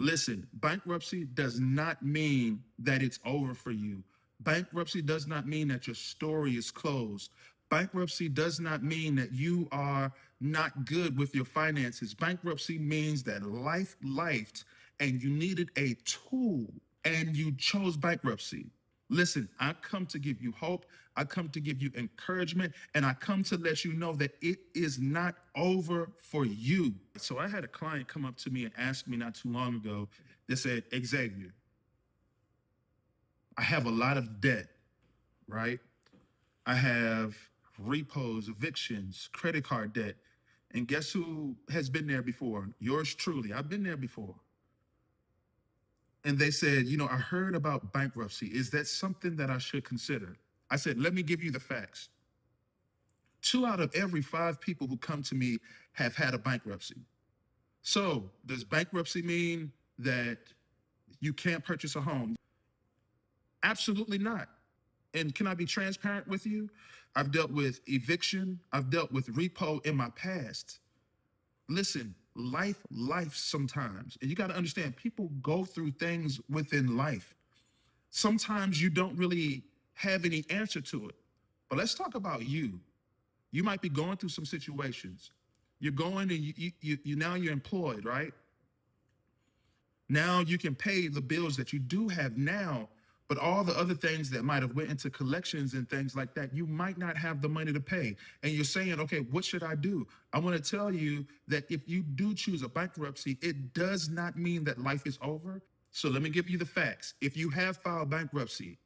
Listen, bankruptcy does not mean that it's over for you. Bankruptcy does not mean that your story is closed. Bankruptcy does not mean that you are not good with your finances. Bankruptcy means that life lifed and you needed a tool and you chose bankruptcy. Listen, I come to give you hope. I come to give you encouragement, and I come to let you know that it is not over for you. So I had a client come up to me and ask me not too long ago. They said, Xavier, I have a lot of debt, right? I have repos, evictions, credit card debt. And guess who has been there before? Yours truly. I've been there before. And they said, I heard about bankruptcy. Is that something that I should consider? I said, let me give you the facts. 2 out of every 5 people who come to me have had a bankruptcy. So does bankruptcy mean that you can't purchase a home? Absolutely not. And can I be transparent with you? I've dealt with eviction. I've dealt with repo in my past. Listen, life sometimes. And you got to understand, people go through things within life. Sometimes you don't really have any answer to it. But let's talk about you. You might be going through some situations. You're going and you now you're employed, right? Now you can pay the bills that you do have now, but all the other things that might have went into collections and things like that, you might not have the money to pay. And you're saying, okay, what should I do? I want to tell you that if you do choose a bankruptcy, it does not mean that life is over. So let me give you the facts. If you have filed bankruptcy,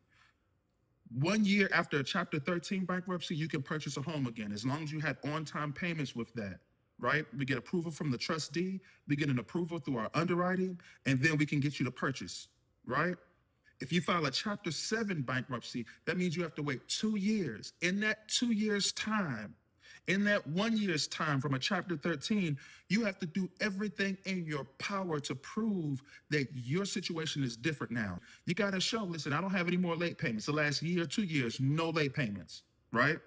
1 year after a Chapter 13 bankruptcy, you can purchase a home again, as long as you had on-time payments with that, right? We get approval from the trustee, we get an approval through our underwriting, and then we can get you to purchase, right? If you file a Chapter 7 bankruptcy, that means you have to wait 2 years. In that 2 years' time, in that 1 year's time from a Chapter 13, you have to do everything in your power to prove that your situation is different now. You got to show, listen, I don't have any more late payments. The last year, 2 years, no late payments, right?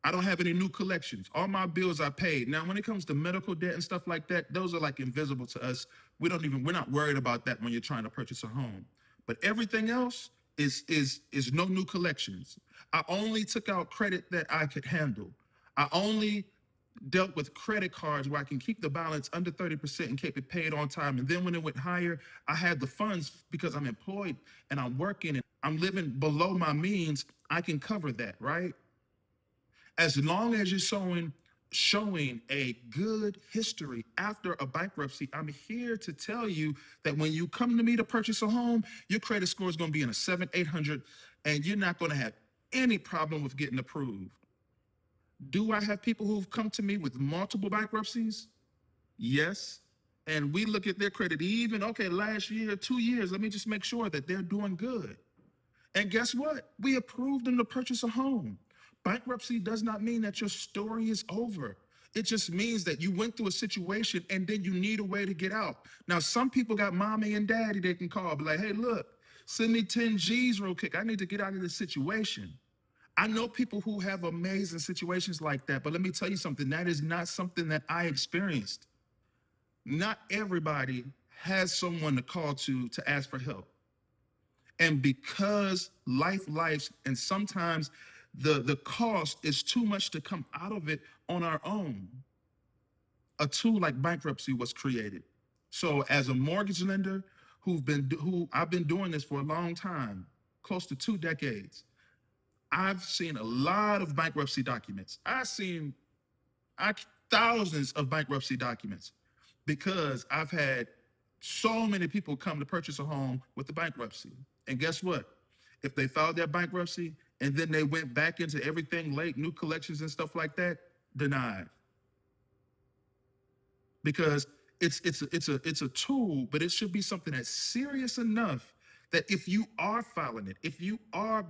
I don't have any new collections. All my bills are paid. Now, when it comes to medical debt and stuff like that, those are like invisible to us. We're not worried about that when you're trying to purchase a home. But everything else is no new collections. I only took out credit that I could handle. I only dealt with credit cards where I can keep the balance under 30% and keep it paid on time. And then when it went higher, I had the funds because I'm employed and I'm working and I'm living below my means. I can cover that, right? As long as you're showing a good history after a bankruptcy, I'm here to tell you that when you come to me to purchase a home, your credit score is going to be in a 700-800, and you're not going to have any problem with getting approved. Do I have people who've come to me with multiple bankruptcies? Yes. And we look at their credit even, okay, last year, 2 years, let me just make sure that they're doing good. And guess what? We approved them to purchase a home. Bankruptcy does not mean that your story is over. It just means that you went through a situation and then you need a way to get out. Now, some people got mommy and daddy they can call, be like, hey, look, send me 10 G's real quick. I need to get out of this situation. I know people who have amazing situations like that, but let me tell you something. That is not something that I experienced. Not everybody has someone to call to ask for help. And because life, and sometimes the cost is too much to come out of it on our own, a tool like bankruptcy was created. So as a mortgage lender who I've been doing this for a long time, close to 2 decades, I've seen a lot of bankruptcy documents. Thousands of bankruptcy documents because I've had so many people come to purchase a home with the bankruptcy. And guess what? If they filed their bankruptcy and then they went back into everything late, new collections and stuff like that, denied. Because it's a tool, but it should be something that's serious enough that if you are filing it, if you are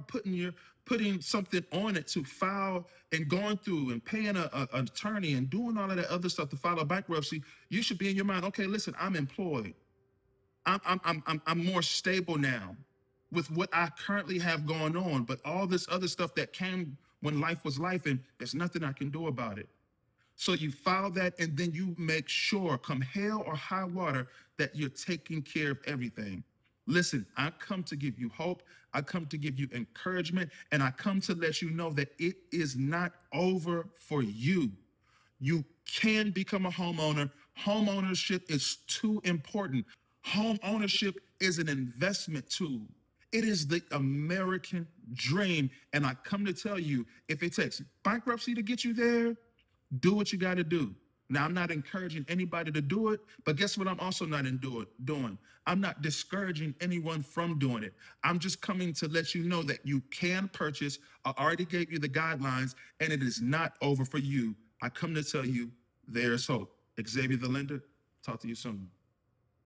putting something on it to file and going through and paying an attorney and doing all of that other stuff to file a bankruptcy, you should be in your mind, okay, listen, I'm employed. I'm more stable now with what I currently have going on, but all this other stuff that came when life was life, and there's nothing I can do about it. So you file that, and then you make sure, come hell or high water, that you're taking care of everything. Listen, I come to give you hope. I come to give you encouragement, and I come to let you know that it is not over for you. You can become a homeowner. Home ownership is too important. Home ownership is an investment tool. It is the American dream. And I come to tell you, if it takes bankruptcy to get you there, do what you got to do. Now, I'm not encouraging anybody to do it, but guess what? I'm also not doing. I'm not discouraging anyone from doing it. I'm just coming to let you know that you can purchase. I already gave you the guidelines, and it is not over for you. I come to tell you there's hope. Xavier the lender, talk to you soon.